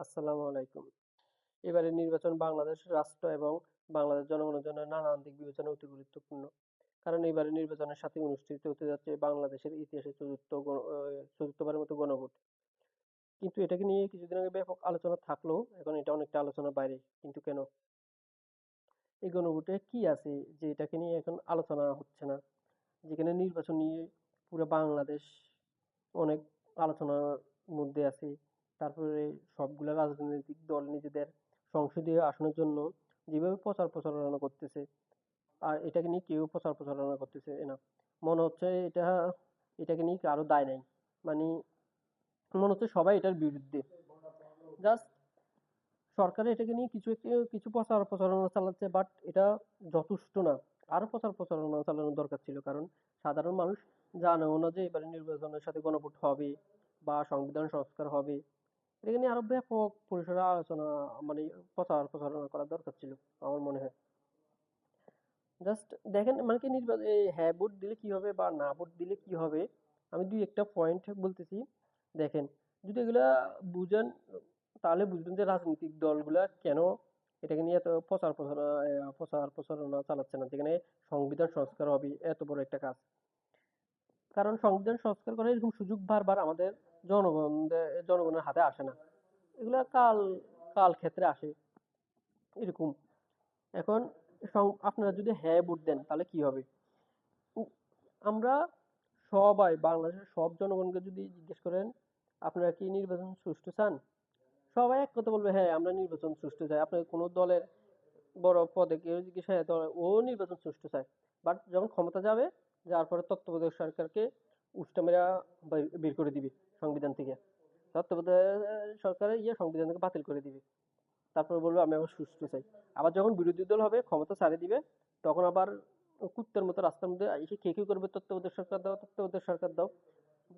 আসসালামু আলাইকুম। এবারের নির্বাচন বাংলাদেশ রাষ্ট্র এবং বাংলাদেশ জনগণের জন্য নানান দিক বিবেচনায় অতি গুরুত্বপূর্ণ। কারণ এবারের নির্বাচনের সাথে অনুষ্ঠিত হতে যাচ্ছে বাংলাদেশের ইতিহাসে চতুর্থবারের মতো গণভোট। কিন্তু এটাকে নিয়ে কিছুদিন আগে ব্যাপক আলোচনা থাকলেও এখন এটা অনেকটা আলোচনার বাইরে। কিন্তু কেন? এই গণভোটে কি আছে যে এটাকে নিয়ে এখন আলোচনা হচ্ছে না? যেখানে নির্বাচন নিয়ে পুরো বাংলাদেশ অনেক আলোচনার মধ্যে আছে। তারপরে সবগুলা রাজনৈতিক দল নিজেদের সংসদীয় আসনের জন্য যেভাবে প্রচার প্রচারণা করতেছে, আর এটাকে নিয়ে কেউ প্রচার প্রচারণা করতেছে না। মনে হচ্ছে এটাকে নিয়ে কারো দায় নাই। মানে মনে হচ্ছে সবাই এটার বিরুদ্ধে। জাস্ট সরকার এটাকে নিয়ে কিছু প্রচার প্রচারণা চালাচ্ছে, বাট এটা যথেষ্ট না। আরো প্রচার প্রচারণা চালানোর দরকার ছিল, কারণ সাধারণ মানুষ জানেও না যে এবারে নির্বাচনের সাথে গণভোট হবে বা সংবিধান সংস্কার হবে। এটাকে নিয়ে আরো ব্যাপক পরিসরে আলোচনা, মানে প্রচার প্রচারণা করা দরকার ছিল আমার মনে হয়। জাস্ট দেখেন, মানে কি হ্যাঁ ভোট দিলে কি হবে বা না ভোট দিলে কি হবে, আমি দুই একটা পয়েন্ট বলতেছি। দেখেন, যদি এগুলা বুঝেন তাহলে বুঝবেন যে রাজনৈতিক দলগুলা কেন এটাকে নিয়ে এত প্রচার প্রচারণা চালাচ্ছে না, যেখানে সংবিধান সংস্কার হবে এত বড় একটা কাজ। কারণ সংবিধান সংস্কার করার এরকম সুযোগ বারবার আমাদের জনগণের হাতে আসে না। এগুলা কাল কাল ক্ষেত্রে আসে এরকম। এখন আপনারা যদি হ্যাঁ ভোট দেন তাহলে কি হবে? উ- আমরা সবাই বাংলাদেশের সব জনগণকে যদি জিজ্ঞেস করেন আপনারা কি নির্বাচন সুষ্ঠু চান, সবাই এক কথা বলবে হ্যাঁ আমরা নির্বাচন সুষ্ঠু চাই। আপনার কোনো দলের বড় পদে কেউ জিজ্ঞেস হয় ও নির্বাচন সুষ্ঠু চায়। বাট যখন ক্ষমতা যাবে, যার পরে তত্ত্বাবধায়ক সরকারকে উষ্টা মেরা বের করে দিবে সংবিধান থেকে। তত্ত্বাবধায়ক সরকারের সংবিধান থেকে বাতিল করে দিবে। তারপরে বলবে আমি আবার সুষ্ঠু চাই। আবার যখন বিরোধী দল হবে, ক্ষমতা ছাড়ে দিবে, তখন আবার কুত্তার মতো রাস্তার মধ্যে এসে কে করবে তত্ত্বাবধায়ক সরকার দাও, তত্ত্বাবধায়ক সরকার দাও।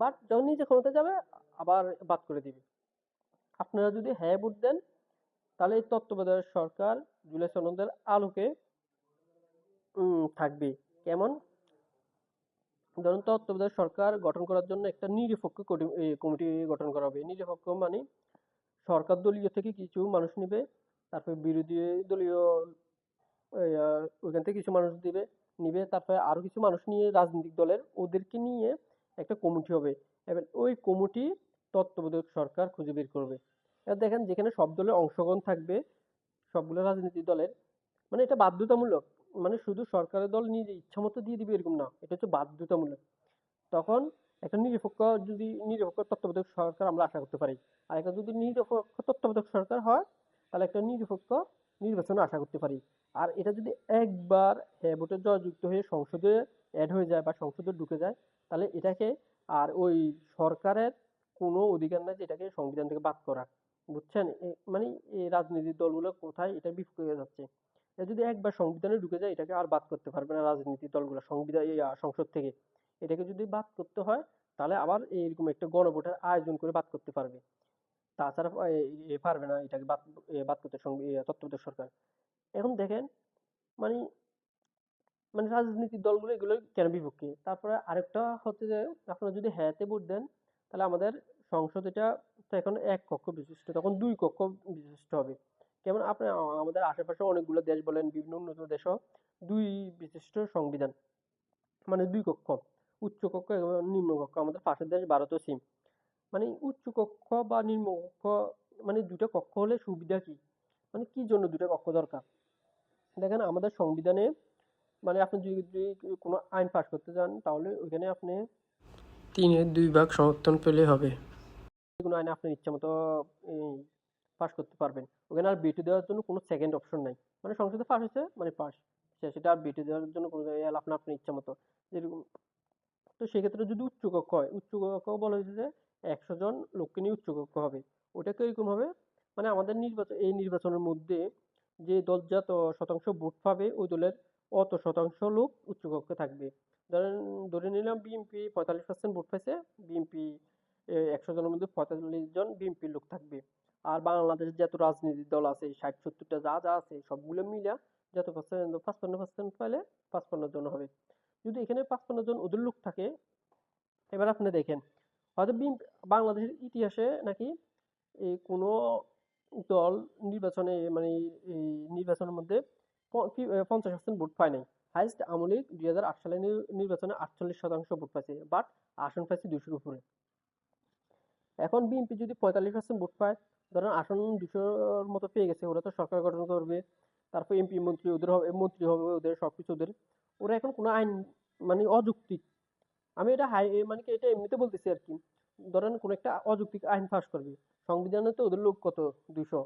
বাট যখন নিজে ক্ষমতা যাবে আবার বাদ করে দিবে। আপনারা যদি হ্যাঁ ভোট দেন তাহলে এই তত্ত্বাবধায়ক সরকার জুলাই সনদের আলোকে থাকবে। কেমন? ধরুন তত্ত্বাবধায়ক সরকার গঠন করার জন্য একটা নিরপেক্ষ কমিটি গঠন করা হবে। নিরপেক্ষ মানে সরকার দলীয় থেকে কিছু মানুষ নিবে, তারপর বিরোধী দলীয় ওইখান থেকে কিছু মানুষ নিবে, তারপরে আরো কিছু মানুষ নিয়ে রাজনৈতিক দলের ওদেরকে নিয়ে একটা কমিটি হবে। এবার ওই কমিটি তত্ত্বাবধায়ক সরকার খুঁজে বের করবে। এবার দেখেন, যেখানে সব দলের অংশগ্রহণ থাকবে, সবগুলো রাজনৈতিক দলের, মানে এটা বাধ্যতামূলক। মানে শুধু সরকারের দল নিজে ইচ্ছা মতো দিয়ে দিবে এরকম না, এটা হচ্ছে বাধ্যতামূলক। তখন একটা নিরপেক্ষ তত্ত্বাবধায়ক সরকার আমরা আশা করতে পারি। আর একটা যদি নিরপেক্ষ তত্ত্বাবধায়ক সরকার হয়, তাহলে একটা নিরপেক্ষ নির্বাচন আশা করতে পারি। আর এটা যদি একবার হ্যাঁ ভোটে জয়যুক্ত হয়ে সংসদে অ্যাড হয়ে যায় বা সংসদে ঢুকে যায়, তাহলে এটাকে আর ওই সরকারের কোনো অধিকার নাই যে এটাকে সংবিধান থেকে বাদ করা। বুঝছেন? মানে এই রাজনৈতিক দলগুলো কোথায় এটার বিপক্ষে হয়ে যাচ্ছে। এটা যদি একবার সংবিধানে ঢুকে যায়, এটাকে আর বাদ করতে পারবে না রাজনৈতিক দলগুলো সংসদ থেকে। এটাকে যদি বাদ করতে হয়, তাহলে আবার এইরকম একটা গণভোটের আয়োজন করে বাদ করতে পারবে। তাছাড়া পারবে না এটাকে বাদ করতে তত্ত্বাবধায়ক সরকার। এখন দেখেন, মানে মানে রাজনৈতিক দলগুলো এগুলো কেন বিপক্ষে? তারপরে আরেকটা হচ্ছে যে আপনারা যদি হ্যাঁতে ভোট দেন, তাহলে আমাদের সংসদ এটা তো এখন এক কক্ষ বিশিষ্ট, তখন দুই কক্ষ বিশিষ্ট হবে। যেমন আপনি আমাদের আশেপাশে অনেকগুলো দেশ বলেন, বিভিন্ন উন্নত দেশও দুই বিশিষ্ট সংবিধান, মানে দুই কক্ষ, উচ্চ কক্ষ এবং নিম্ন কক্ষ। আমাদের পাশের দেশ ভারতও সেম। মানে উচ্চ কক্ষ বা নিম্ন কক্ষ, মানে দুটো কক্ষ হলে সুবিধা কি? মানে কি জন্য দুটো কক্ষ দরকার? দেখেন আমাদের সংবিধানে, মানে আপনি যদি কোনো আইন পাশ করতে চান, তাহলে ওইখানে আপনি 3/2 সমর্থন পেলে হবে। কোনো আইন আপনার ইচ্ছা মতো পাশ করতে পারবেন। ওখানে আর বিটু দেওয়ার জন্য কোনো সেকেন্ড অপশন নাই। মানে সংসদে পাশ হয়েছে মানে পাশ, সেটা আর বিটু দেওয়ার জন্য কোনো জায়গায় আপনার আপনার ইচ্ছা মতো যেরকম। তো সেক্ষেত্রে যদি উচ্চ কক্ষ হয়, উচ্চ কক্ষ বলা হয়েছে যে 100 জন লোককে নিয়ে উচ্চ কক্ষ হবে। ওটাকে এরকম হবে, মানে আমাদের এই নির্বাচনের মধ্যে যে দল যত শতাংশ ভোট পাবে, ওই দলের অত শতাংশ লোক উচ্চ কক্ষে থাকবে। ধরেন, ধরে নিলাম বিএনপি 45% ভোট পাইছে, বিএনপি 100 জনের মধ্যে 45 জন বিএনপির লোক থাকবে। আর বাংলাদেশের যত রাজনৈতিক দল আছে 60-70টা যা যা আছে সবগুলো মিলা যত পার্সেন্ট 55% পাইলে 55 জন হবে। যদি এখানে 55 জন ওদের লোক থাকে, এবার আপনি দেখেন, হয়তো বাংলাদেশের ইতিহাসে নাকি এই কোনো দল নির্বাচনে মানে এই নির্বাচনের মধ্যে 50% ভোট পায় নাই। হাইয়েস্ট আওয়ামী লীগ 2008 সালে নির্বাচনে 48% ভোট পাইছে, বাট আসন পাইছে 200-র উপরে। এখন বিএনপি যদি 45% ভোট পায়, ধরেন আসন 200-র মতো পেয়ে গেছে, ওরা তো সরকার গঠন করবে, তারপর এমপি মন্ত্রী ওদের হবে, মন্ত্রী হবে ওদের, সবকিছু ওদের। ওরা এখন কোনো আইন মানে অযৌক্তিক, আমি এটা মানে কি এটা এমনিতে বলতেছি আর কি, ধরেন কোন একটা অযৌক্তিক আইন পাস করবে, সংবিধানে তো ওদের লোক কত, 200।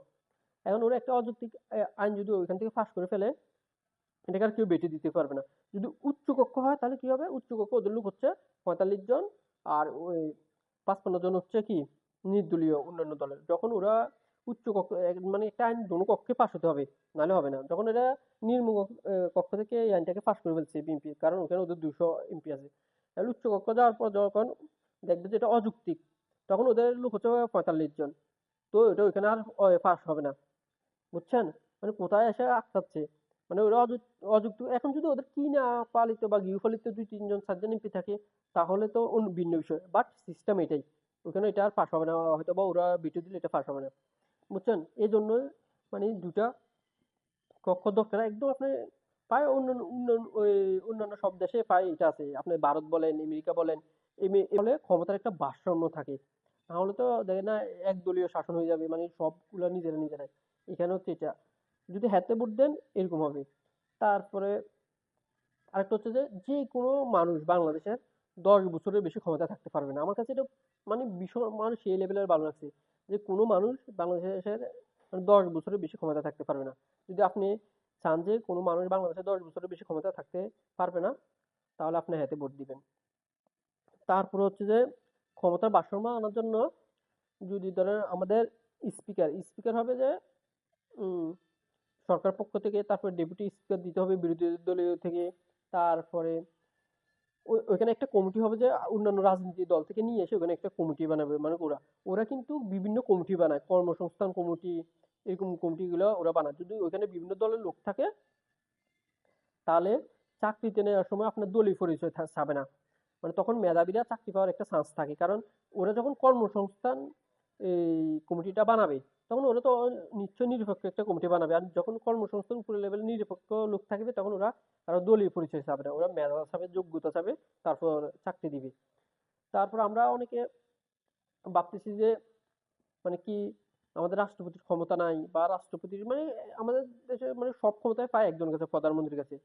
এখন ওরা একটা অযৌক্তিক আইন যদি ওইখান থেকে পাস করে ফেলে, এটাকে আর কেউ বেটে দিতে পারবে না। যদি উচ্চ কক্ষ হয় তাহলে কি হবে, উচ্চ কক্ষ ওদের লোক হচ্ছে 45 জন, আর ওই 55 জন হচ্ছে কি নির্দলীয় অন্যান্য দলের। যখন ওরা উচ্চ কক্ষ মানে একটা আইন দোনো কক্ষে পাস হতে হবে, নাহলে হবে না। যখন এরা নিম্ন কক্ষ থেকে এই আইনটাকে পাস করে ফেলছে বিএনপি, কারণ ওখানে ওদের 200 এমপি আছে, তাহলে উচ্চ কক্ষ যাওয়ার পর যখন দেখবে যে এটা অযৌক্তিক, তখন ওদের লোক হচ্ছে 45 জন, তো এটা ওইখানে আর পাস হবে না। বুঝছেন, মানে কোথায় এসে আটকাচ্ছে, মানে ওরা অযুক্ত। এখন যদি ওদের কিনা পালিত বা গৃহপালিত 2-3 জন 4 জন এমপি থাকে, তাহলে তো অন্য ভিন্ন বিষয়, বাট সিস্টেম এটাই, ওখানে এটা আর পাস হবে না, হয়তো বা ওরা বিটু দিলে এটা পাস হবে না। বুঝছেন, এই জন্য মানে দুটা কক্ষ দরকার একদম। আপনি প্রায় অন্যান্য সব দেশে প্রায় এটা আছে, আপনি ভারত বলেন, আমেরিকা বলেন, বলে ক্ষমতার একটা ভারসাম্য থাকে। নাহলে তো দেখেন না, একদলীয় শাসন হয়ে যাবে, মানে সবগুলা নিজেরা নিজেরাই। এখানে হচ্ছে এটা, যদি হাতে ভোট দেন এরকম হবে। তারপরে আরেকটা হচ্ছে যে যে কোনো মানুষ বাংলাদেশের 10 বছরের বেশি ক্ষমতা থাকতে পারবে না। আমার কাছে এটা মানে ভীষণ মানে সেই লেভেলের ভালো লাগছে, যে কোনো মানুষ বাংলাদেশের মানে 10 বছরের বেশি ক্ষমতা থাকতে পারবে না। যদি আপনি চান যে কোনো মানুষ বাংলাদেশে 10 বছরের বেশি ক্ষমতা থাকতে পারবে না, তাহলে আপনি হাতে ভোট দিবেন। তারপরে হচ্ছে যে ক্ষমতার ভারসাম্য আনার জন্য যদি ধরেন আমাদের স্পিকার স্পিকার হবে যে উম, সরকার পক্ষ থেকে, তারপরে ডেপুটি স্পিকার দিতে হবে বিরোধী দলীয় থেকে। তারপরে ওইখানে একটা কমিটি হবে, যে অন্যান্য রাজনৈতিক দল থেকে নিয়ে এসে ওখানে একটা কমিটি বানাবে, মানে ওরা ওরা কিন্তু বিভিন্ন কমিটি বানায়, কর্মসংস্থান কমিটি, এরকম কমিটি গুলো ওরা বানায়। যদি ওইখানে বিভিন্ন দলের লোক থাকে, তাহলে চাকরিতে নেওয়ার সময় আপনার দলীয় পরিচয় ছাবে না, মানে তখন মেধাবীরা চাকরি পাওয়ার একটা চান্স থাকে। কারণ ওরা যখন কর্মসংস্থান এই কমিটিটা বানাবে, তখন ওরা তো নিশ্চয়ই নিরপেক্ষ একটা কমিটি বানাবে, আর যখন কর্মসংস্থান উপরে লেভেলে নিরপেক্ষ লোক থাকবে, তখন ওরা কারো দলীয় পরিচয় চাবে না, ওরা মেধা চাবে, যোগ্যতা চাবে, তারপর চাকরি দিবে। তারপর আমরা অনেকে ভাবতেছি যে মানে কি আমাদের রাষ্ট্রপতির ক্ষমতা নাই, বা রাষ্ট্রপতির মানে আমাদের দেশে মানে সব ক্ষমতায় পায় একজন কাছে, প্রধানমন্ত্রীর কাছে।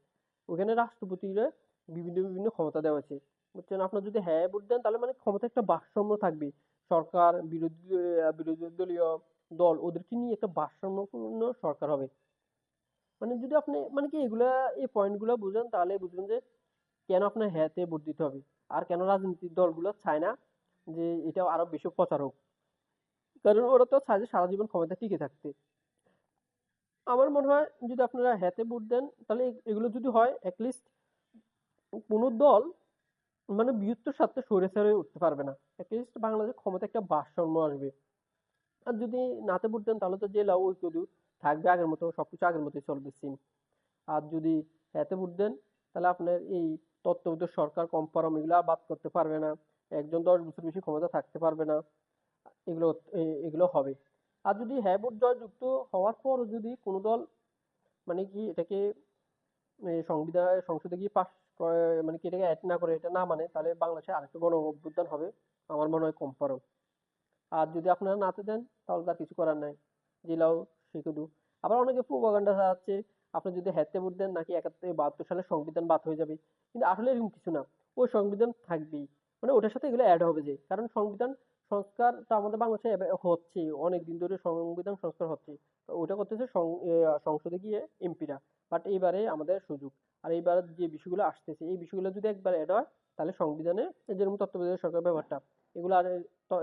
ওখানে রাষ্ট্রপতির বিভিন্ন বিভিন্ন ক্ষমতা দেওয়া হয়েছে। বুঝছেন, আপনার যদি হ্যাঁ ভোট দেন, তাহলে মানে ক্ষমতা একটা ভারসাম্য থাকবে। সরকার বিরোধী দলীয় দল ওদেরকে নিয়ে একটা ভারসাম্যপূর্ণ সরকার হবে। মানে যদি আপনি মানে কি এগুলা এই পয়েন্ট গুলা বুঝেন, তাহলে বুঝবেন যে কেন আপনার হ্যাঁতে ভোট দিতে হবে, আর কেন রাজনৈতিক দলগুলো চায় না যে এটা আরো বেশি প্রচার হোক। কারণ ওরা তো চায় যে সারা জীবন ক্ষমতা টিকে থাকতে। আমার মনে হয় যদি আপনারা হ্যাঁতে ভোট দেন, তাহলে এগুলো যদি হয়, অ্যাটলিস্ট কোনো দল মানে বৃহত্তর স্বার্থে স্বৈরাচার হয়ে উঠতে পারবে না। অ্যাটলিস্ট বাংলাদেশের ক্ষমতা একটা ভারসাম্য আসবে। আর যদি নাতে ভোট দেন, তাহলে তো যে লাউ ওই কদু থাকবে, আগের মতো সবকিছু আগের মতোই চলবে সিম। আর যদি হাতে ভোট দেন, তাহলে আপনার এই তত্ত্বাবধায়ক সরকার কম্পারম এগুলো আর বাদ করতে পারবে না, একজন 10 বছর বেশি ক্ষমতা থাকতে পারবে না, এগুলো এগুলো হবে। আর যদি হ্যাঁ ভোট জয়যুক্ত হওয়ার পর যদি কোনো দল মানে কি এটাকে সংসদে গিয়ে পাস মানে কি এটাকে অ্যাড না করে, এটা না মানে, তাহলে বাংলাদেশে আরেকটা গণ অভ্যুত্থান হবে, আমার মনে হয় কম্পারম। আর যদি আপনারা নাতে দেন, তাহলে তার কিছু করার নাই, জেলাও শিখুদু। আবার অনেকে প্রোপাগান্ডা চালাচ্ছে আপনি যদি হেতে ভোট দেন নাকি 71-72 সালে সংবিধান বাদ হয়ে যাবে, কিন্তু আসলে এরকম কিছু না। ওই সংবিধান থাকবেই, মানে ওটার সাথে এগুলো অ্যাড হবে, যে কারণ সংবিধান সংস্কার তো আমাদের বাংলাদেশে হচ্ছে অনেক দিন ধরে, সংবিধান সংস্কার হচ্ছে। তো ওটা করতেছে সংসদে গিয়ে এমপিরা। বাট এইবারে আমাদের সুযোগ, আর এইবার যে বিষয়গুলো আসতেছে, এই বিষয়গুলো যদি একবার অ্যাড হয়, তাহলে সংবিধানে যেরকম তত্ত্বাবধায়ক সরকার ব্যাপারটা, এগুলো আর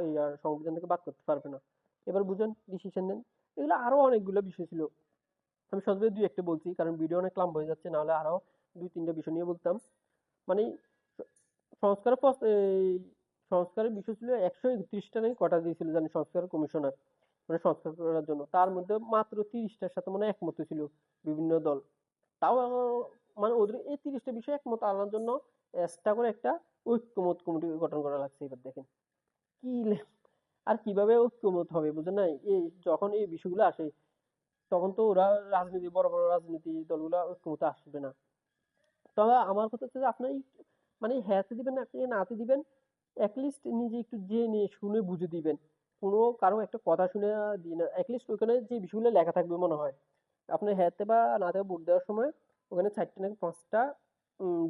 এই আর সংবিধান থেকে বাদ করতে পারবে না। এবার বুঝেন, ডিসিশন নেন। এগুলো আরো অনেকগুলো বিষয় ছিল, আমি সহজে দুই একটা বলছি, কারণ ভিডিও অনেক লম্বা হয়ে যাচ্ছে, নাহলে আরো 2-3টা বিষয় নিয়ে বলতাম। মানে সংস্কারের এই সংস্কারের বিষয় ছিল 131টা নাকি কটা দিয়েছিল জানি সংস্কার কমিশনার, মানে সংস্কার করার জন্য। তার মধ্যে মাত্র 30টার সাথে মানে একমত ছিল বিভিন্ন দল। তাও মানে ওদের এই 30টা বিষয় একমত আনার জন্য এক্সট্রা করে একটা ঐক্যমত কমিটি গঠন করা লাগছে। এবার দেখেন কি আর কিভাবে ঐক্যমত হবে বুঝেন নাই? এই যখন এই বিষয়গুলো আসে তখন তো ওরা বড় বড় রাজনীতি দলগুলা ঐক্যমতে আসবে না। তবে আমার কথা হচ্ছে যে আপনি মানে হ্যাঁতে দিবেন না নাতে দিবেন, লিস্ট নিজে একটু জেনে শুনে বুঝে দিবেন। কোনো কারো একটা কথা শুনে দিন লিস্ট ওখানে যে বিষয়গুলো লেখা থাকবে মনে হয় আপনি হ্যাঁতে বা নাতে ভোট দেওয়ার সময় ওখানে 4টা নাকি 5টা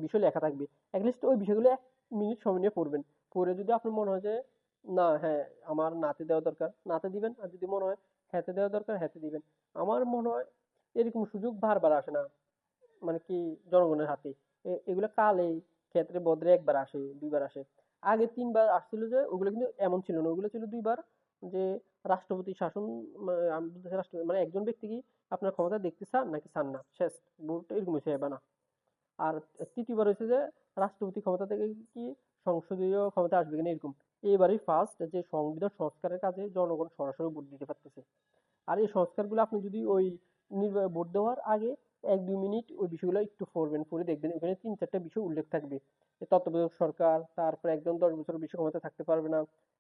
বিষয় লেখা থাকবে। লিস্ট ওই বিষয়গুলো 1 মিনিট সময় নিয়ে পড়বেন। পড়ে যদি আপনার মনে হয় যে না হ্যাঁ আমার নাতে দেওয়া দরকার নাতে দিবেন, আর যদি মনে হয় হ্যাঁতে দেওয়া দরকার হ্যাঁতে দিবেন। আমার মনে হয় এরকম সুযোগ বারবার আসে না, মানে কি জনগণের হাতে। এগুলো কালে ক্ষেত্রে বদলে একবার আসে দুইবার আসে। আগে 3বার আসছিল যে ওগুলো কিন্তু এমন ছিল না, ওগুলো ছিল 2বার। যে রাষ্ট্রপতি শাসন আমি বলতেছি রাষ্ট্রপতি মানে একজন ব্যক্তি কি আপনার ক্ষমতা দেখতে চান নাকি চান না, শেষ ভোট এরকম হয়েছে এবার না। আর তৃতীয়বার হয়েছে যে রাষ্ট্রপতি ক্ষমতা থেকে কি সংসদীয় ক্ষমতা আসবে কিনা এরকম। এবারই ফার্স্ট যে সংবিধান সংস্কারের কাজে জনগণ সরাসরি ভোট দিতে পারতেছে। আর এই সংস্কারগুলো আপনি যদি ওই ভোট দেওয়ার আগে 1-2 মিনিট ওই বিষয়গুলো একটু পড়বেন, পড়ে দেখবেন ওখানে 3-4টা বিষয় উল্লেখ থাকবে। তত্ত্বাবধায়ক সরকার, তারপর একজন 10 বছরের বেশি ক্ষমতা থাকতে পারবে না।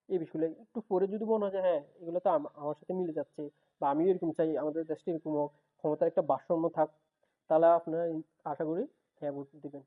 এই বিষয়গুলো একটু পড়ে যদি মনে হয় যে হ্যাঁ এগুলো তো আমার সাথে মিলে যাচ্ছে, বা আমিও এরকম চাই আমাদের দেশটা এরকম হোক, ক্ষমতার একটা ভারসাম্য থাক, তাহলে আপনার আশা করি হ্যাঁ ভোট দিবেন।